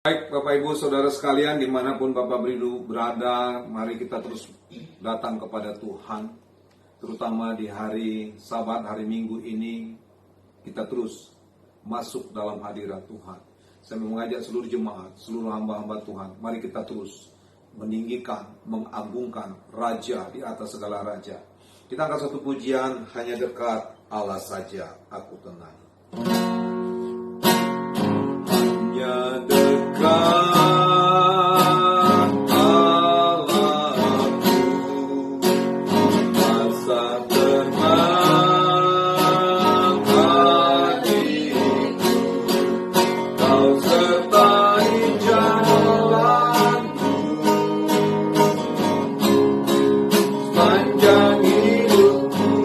Baik Bapak Ibu Saudara sekalian, dimanapun Bapak Ibu berada, mari kita terus datang kepada Tuhan. Terutama di hari Sabat, hari Minggu ini, kita terus masuk dalam hadirat Tuhan. Saya mengajak seluruh jemaat, seluruh hamba-hamba Tuhan, mari kita terus meninggikan, mengagungkan Raja di atas segala Raja. Kita angkat satu pujian, hanya dekat Allah saja aku tenang. Hanya dekat Allahku, masa tenang hatiku, Kau sertai jalanku, sepanjang hidupku.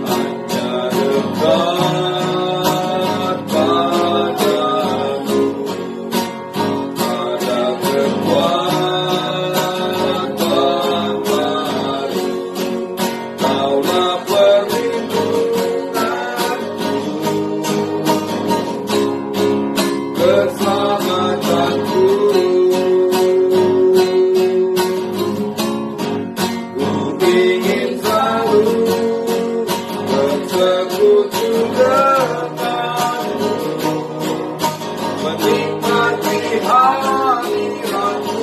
Hanya dekat padamu, ada kekuatan baru. Kaulah perlindunganku, keselamatanku. Ku ingin selalu bersekutu denganmu, menikmati hadiratmu,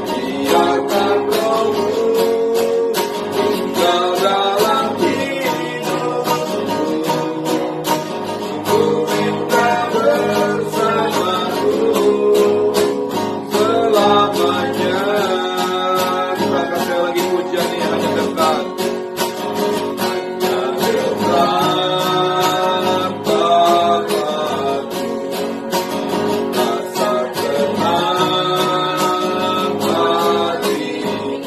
biarkan Rohmu tinggal dalam hidupku. Ku minta bersamaku selamanya. Kita kasih lagi pujian ini, hanya dekat. Hanya dekat padaku, rasa tenang hatiku,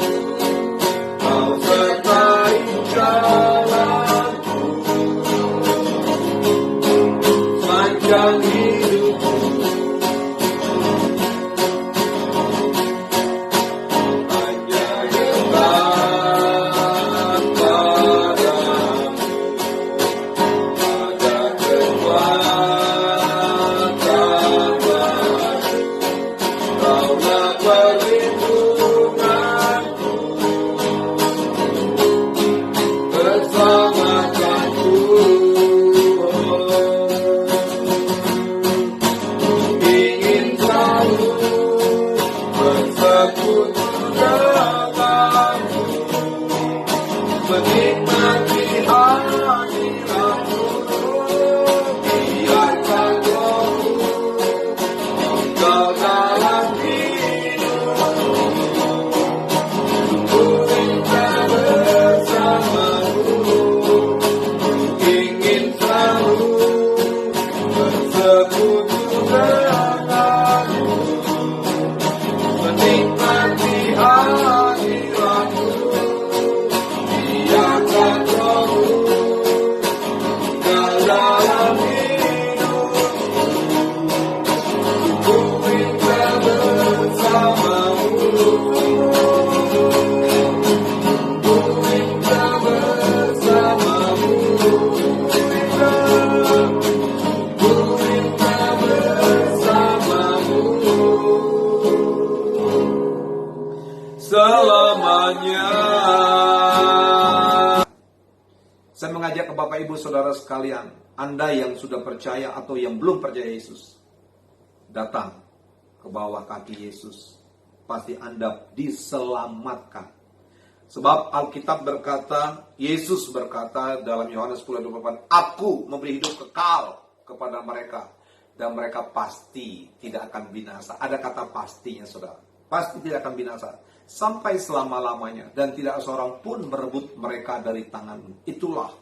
Kau sertai jalanku, sepanjang hidupku. Hanya dekat padamu, ada kekuatan baru. Kaulah perlindunganku, keselamatanku. Ingin selalu bersekutu denganmu, menikmati hadiratmu, biarkan Rohmu tinggal dalam hidupku. Ku minta bersamamu, ingin selalu bersekutu denganmu, menikmati hadiratmu, biarkan Rohmu tinggal dalam hidupku. Ku minta bersamamu, ku minta bersamamu, ku minta bersamamu selamanya. Saya mengajak ke Bapak Ibu Saudara sekalian, Anda yang sudah percaya atau yang belum percaya Yesus, datang ke bawah kaki Yesus. Pasti Anda diselamatkan. Sebab Alkitab berkata, Yesus berkata dalam Yohanes 10:28, Aku memberi hidup kekal kepada mereka, dan mereka pasti tidak akan binasa. Ada kata pastinya, saudara. Pasti tidak akan binasa sampai selama-lamanya, dan tidak seorang pun merebut mereka dari tanganmu. Itulah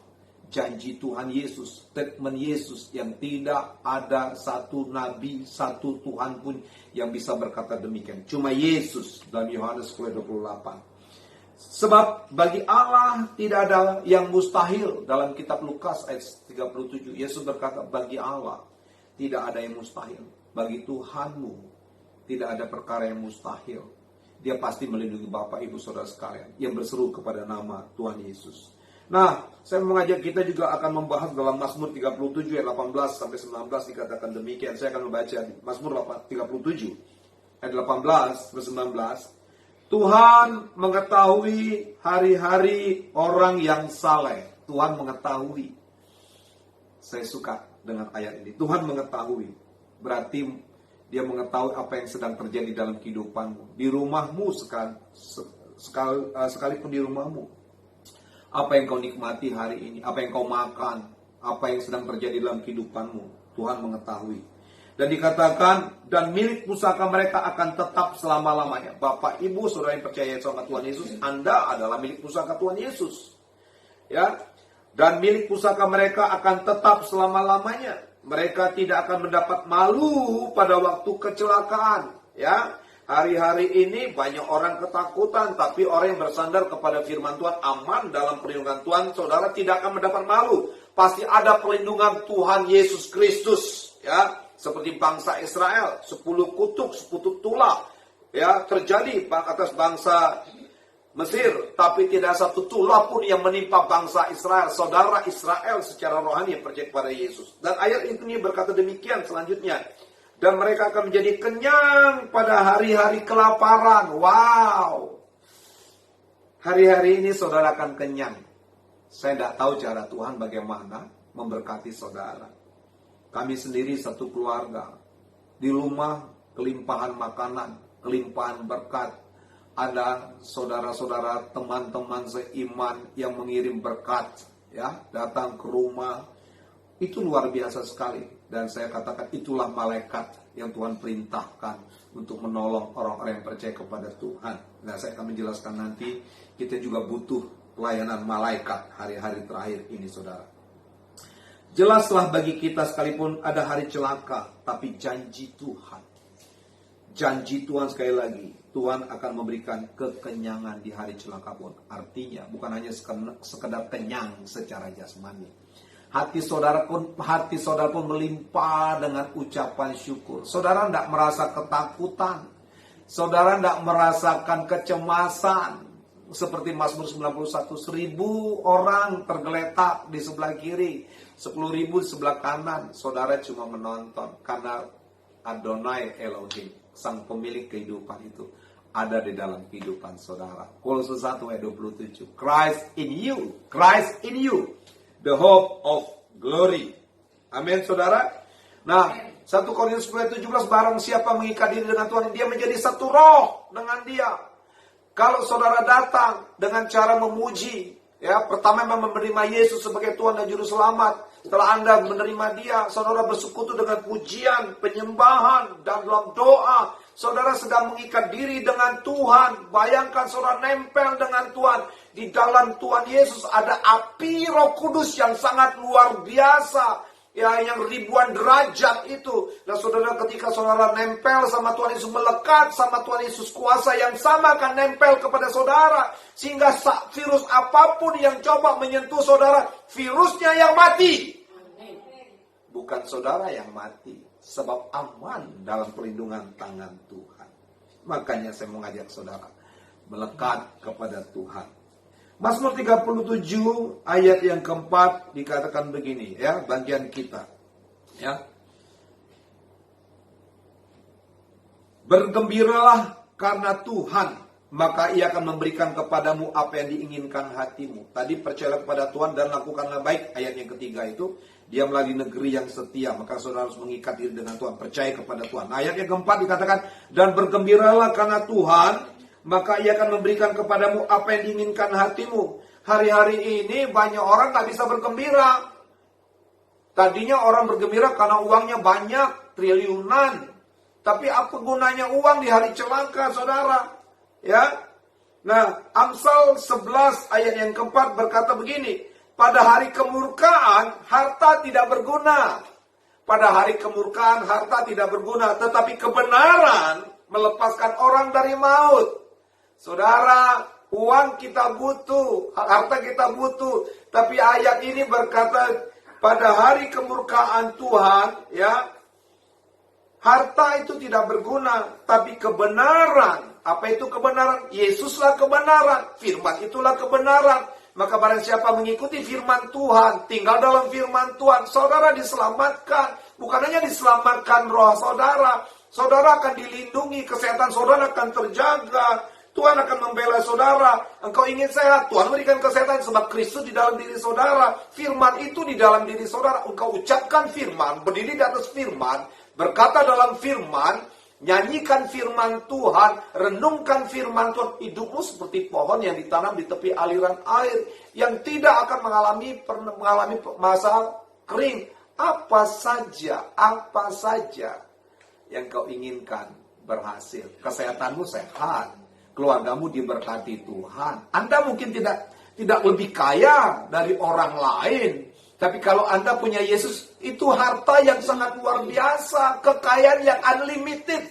janji Tuhan Yesus, statement Yesus, yang tidak ada satu nabi, satu Tuhan pun yang bisa berkata demikian. Cuma Yesus dalam Yohanes 10:28. Sebab bagi Allah tidak ada yang mustahil. Dalam kitab Lukas ayat 37, Yesus berkata, bagi Allah tidak ada yang mustahil. Bagi Tuhanmu tidak ada perkara yang mustahil. Dia pasti melindungi Bapak, Ibu, Saudara sekalian yang berseru kepada nama Tuhan Yesus. Nah, saya mengajak kita juga akan membahas dalam Mazmur 37 ayat 18 sampai 19 dikatakan demikian. Saya akan membaca Mazmur 37 ayat 18 sampai 19. Tuhan mengetahui hari-hari orang yang saleh. Tuhan mengetahui. Saya suka dengan ayat ini. Tuhan mengetahui. Berarti dia mengetahui apa yang sedang terjadi dalam kehidupanmu. Di rumahmu sekalipun di rumahmu. Apa yang kau nikmati hari ini. Apa yang kau makan. Apa yang sedang terjadi dalam kehidupanmu. Tuhan mengetahui. Dan dikatakan, dan milik pusaka mereka akan tetap selama-lamanya. Bapak, Ibu, saudara yang percaya sama Tuhan Yesus, Anda adalah milik pusaka Tuhan Yesus. Ya, dan milik pusaka mereka akan tetap selama-lamanya. Mereka tidak akan mendapat malu pada waktu kecelakaan. Ya, hari-hari ini banyak orang ketakutan, tapi orang yang bersandar kepada firman Tuhan aman dalam perlindungan Tuhan. Saudara tidak akan mendapat malu. Pasti ada perlindungan Tuhan Yesus Kristus. Ya, seperti bangsa Israel, 10 kutuk, 10 tulah, ya, terjadi atas bangsa Mesir, tapi tidak satu tulah pun yang menimpa bangsa Israel, saudara Israel secara rohani yang percaya kepada Yesus. Dan ayat ini berkata demikian selanjutnya, dan mereka akan menjadi kenyang pada hari-hari kelaparan. Wow, hari-hari ini saudara akan kenyang. Saya tidak tahu cara Tuhan bagaimana memberkati saudara. Kami sendiri satu keluarga. Di rumah kelimpahan makanan, kelimpahan berkat. Ada saudara-saudara, teman-teman seiman yang mengirim berkat, ya, datang ke rumah. Itu luar biasa sekali. Dan saya katakan itulah malaikat yang Tuhan perintahkan untuk menolong orang-orang yang percaya kepada Tuhan. Nah, saya akan menjelaskan nanti. Kita juga butuh pelayanan malaikat hari-hari terakhir ini, saudara. Jelaslah bagi kita sekalipun ada hari celaka, tapi janji Tuhan. Janji Tuhan sekali lagi, Tuhan akan memberikan kekenyangan di hari celaka pun. Artinya bukan hanya sekedar kenyang secara jasmani. Hati saudara pun melimpah dengan ucapan syukur. Saudara tidak merasa ketakutan. Saudara tidak merasakan kecemasan. Seperti Mazmur 91, 1000 orang tergeletak di sebelah kiri, 10.000 di sebelah kanan. Saudara cuma menonton karena Adonai Elohim, sang pemilik kehidupan itu, ada di dalam kehidupan saudara. Kolose 1 ayat 27. Christ in you, the hope of glory. Amin, saudara. Nah, 1 Korintus 17, barang siapa mengikat diri dengan Tuhan, dia menjadi satu roh dengan dia. Kalau saudara datang dengan cara memuji, ya, pertama memang menerima Yesus sebagai Tuhan dan Juru Selamat. Setelah Anda menerima Dia, saudara bersekutu dengan pujian, penyembahan, dan dalam doa. Saudara sedang mengikat diri dengan Tuhan. Bayangkan saudara nempel dengan Tuhan. Di dalam Tuhan Yesus ada api Roh Kudus yang sangat luar biasa. Ya, yang ribuan derajat itu. Nah, saudara, ketika saudara nempel sama Tuhan Yesus, melekat sama Tuhan Yesus, kuasa yang sama akan nempel kepada saudara. Sehingga virus apapun yang coba menyentuh saudara, virusnya yang mati. Bukan saudara yang mati. Sebab aman dalam perlindungan tangan Tuhan. Makanya saya mengajak saudara melekat kepada Tuhan. Mazmur 37 ayat yang keempat dikatakan begini, ya, bagian kita, ya. Bergembiralah karena Tuhan, maka Ia akan memberikan kepadamu apa yang diinginkan hatimu. Tadi percayalah kepada Tuhan dan lakukanlah baik. Ayat yang ketiga itu, diamlah di negeri yang setia. Maka saudara harus mengikat diri dengan Tuhan, percaya kepada Tuhan. Nah, ayat yang keempat dikatakan, dan bergembiralah karena Tuhan, maka Ia akan memberikan kepadamu apa yang diinginkan hatimu. Hari-hari ini banyak orang tak bisa bergembira. Tadinya orang bergembira karena uangnya banyak, triliunan. Tapi apa gunanya uang di hari celaka, saudara? Ya. Nah, Amsal 11 ayat yang keempat berkata begini. Pada hari kemurkaan, harta tidak berguna. Pada hari kemurkaan, harta tidak berguna. Tetapi kebenaran melepaskan orang dari maut. Saudara, uang kita butuh, harta kita butuh. Tapi ayat ini berkata, pada hari kemurkaan Tuhan, ya, harta itu tidak berguna. Tapi kebenaran, apa itu kebenaran? Yesuslah kebenaran, firman itulah kebenaran. Maka barang siapa mengikuti firman Tuhan, tinggal dalam firman Tuhan, saudara diselamatkan. Bukan hanya diselamatkan roh saudara, saudara akan dilindungi, kesehatan saudara akan terjaga. Tuhan akan membela saudara. Engkau ingin sehat, Tuhan berikan kesehatan sebab Kristus di dalam diri saudara. Firman itu di dalam diri saudara. Engkau ucapkan firman, berdiri di atas firman, berkata dalam firman, nyanyikan firman Tuhan, renungkan firman Tuhan. Hidupmu seperti pohon yang ditanam di tepi aliran air, yang tidak akan mengalami masa kering. Apa saja yang kau inginkan berhasil. Kesehatanmu sehat, keluargamu diberkati Tuhan. Anda mungkin tidak lebih kaya dari orang lain, tapi kalau Anda punya Yesus, itu harta yang sangat luar biasa, kekayaan yang unlimited.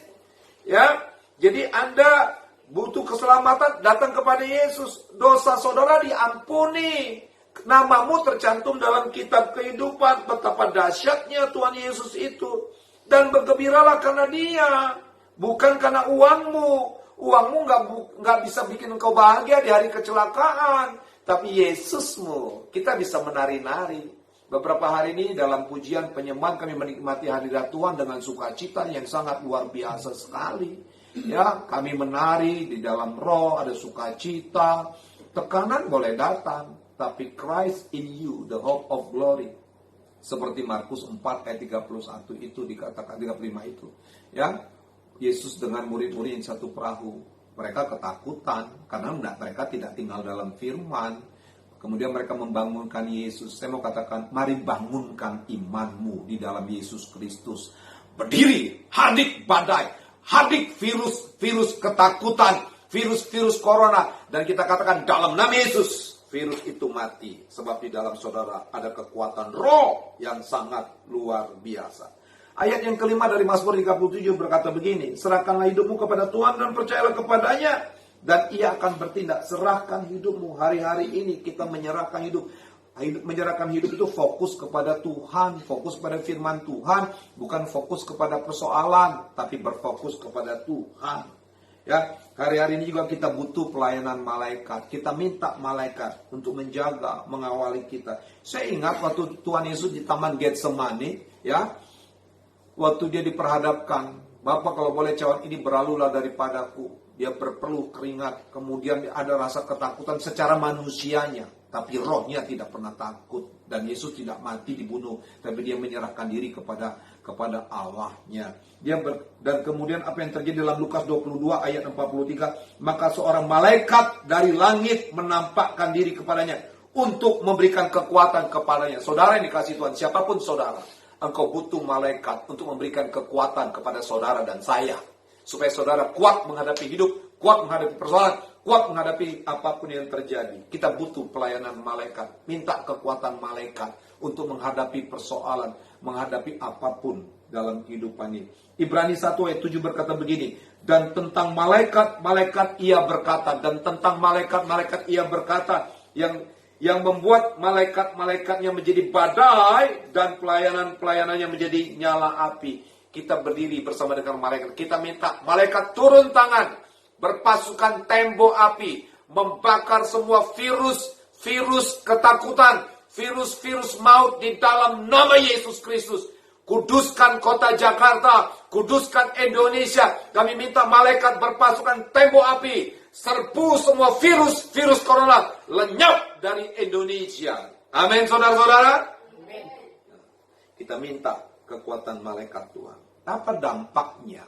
Ya, jadi Anda butuh keselamatan, datang kepada Yesus. Dosa saudara diampuni. Namamu tercantum dalam kitab kehidupan. Betapa dahsyatnya Tuhan Yesus itu. Dan bergembiralah karena Dia, bukan karena uangmu. Uangmu nggak bisa bikin engkau bahagia di hari kecelakaan, tapi Yesusmu. Kita bisa menari-nari. Beberapa hari ini dalam pujian penyembahan kami menikmati hadirat Tuhan dengan sukacita yang sangat luar biasa sekali. Ya, kami menari di dalam roh, ada sukacita. Tekanan boleh datang, tapi Christ in you, the hope of glory. Seperti Markus 4 ayat 31 itu dikatakan, 35 itu. Ya, Yesus dengan murid-murid yang satu perahu. Mereka ketakutan karena mereka tidak tinggal dalam firman. Kemudian mereka membangunkan Yesus. Saya mau katakan, mari bangunkan imanmu di dalam Yesus Kristus. Berdiri, hadik badai, hadik virus ketakutan, virus corona. Dan kita katakan dalam nama Yesus, virus itu mati. Sebab di dalam saudara ada kekuatan roh yang sangat luar biasa. Ayat yang kelima dari Mazmur 37 berkata begini, serahkanlah hidupmu kepada Tuhan dan percayalah kepadanya, dan Ia akan bertindak. Serahkan hidupmu. Hari-hari ini kita menyerahkan hidup. Menyerahkan hidup itu fokus kepada Tuhan, fokus pada firman Tuhan, bukan fokus kepada persoalan, tapi berfokus kepada Tuhan. Ya, hari-hari ini juga kita butuh pelayanan malaikat. Kita minta malaikat untuk menjaga, mengawali kita. Saya ingat waktu Tuhan Yesus di Taman Getsemani, ya, waktu dia diperhadapkan, Bapak kalau boleh cawan ini berlalulah daripadaku. Dia berpeluh keringat, kemudian ada rasa ketakutan secara manusianya. Tapi rohnya tidak pernah takut. Dan Yesus tidak mati dibunuh, tapi dia menyerahkan diri kepada Allahnya. Dan kemudian apa yang terjadi dalam Lukas 22 ayat 43. Maka seorang malaikat dari langit menampakkan diri kepadanya untuk memberikan kekuatan kepadanya. Saudara yang dikasih Tuhan, siapapun saudara, engkau butuh malaikat untuk memberikan kekuatan kepada saudara dan saya. Supaya saudara kuat menghadapi hidup, kuat menghadapi persoalan, kuat menghadapi apapun yang terjadi. Kita butuh pelayanan malaikat. Minta kekuatan malaikat untuk menghadapi persoalan, menghadapi apapun dalam kehidupan ini. Ibrani 1 ayat 7 berkata begini, dan tentang malaikat ia berkata, dan tentang malaikat ia berkata, yang membuat malaikat-malaikatnya menjadi badai dan pelayanannya menjadi nyala api. Kita berdiri bersama dengan malaikat. Kita minta malaikat turun tangan, berpasukan tembok api, membakar semua virus ketakutan, virus maut di dalam nama Yesus Kristus. Kuduskan kota Jakarta, kuduskan Indonesia. Kami minta malaikat berpasukan tembok api, serbu semua virus corona, lenyap dari Indonesia. Amin, saudara-saudara. Kita minta kekuatan malaikat Tuhan. Apa dampaknya?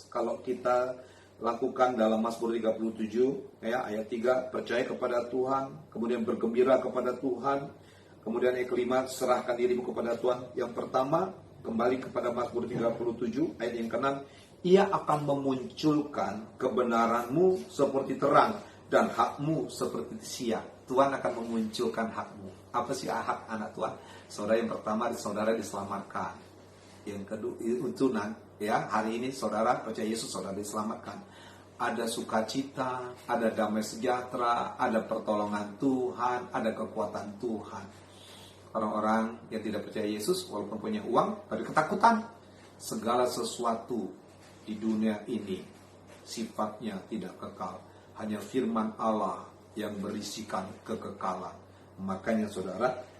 Kalau kita lakukan dalam Mazmur 37 ya, ayat 3, percaya kepada Tuhan, kemudian bergembira kepada Tuhan, kemudian ayat kelima, serahkan dirimu kepada Tuhan. Yang pertama, kembali kepada Mazmur 37 ayat yang ke-6, Ia akan memunculkan kebenaranmu seperti terang dan hakmu seperti siang. Tuhan akan memunculkan hakmu. Apa sih hak anak Tuhan? Saudara, yang pertama, saudara diselamatkan. Yang kedua, untunan, ya, hari ini saudara percaya Yesus, saudara diselamatkan. Ada sukacita, ada damai sejahtera, ada pertolongan Tuhan, ada kekuatan Tuhan. Orang-orang yang tidak percaya Yesus, walaupun punya uang, tapi ketakutan. Segala sesuatu di dunia ini sifatnya tidak kekal. Hanya firman Allah yang berisikan kekekalan. Makanya saudara,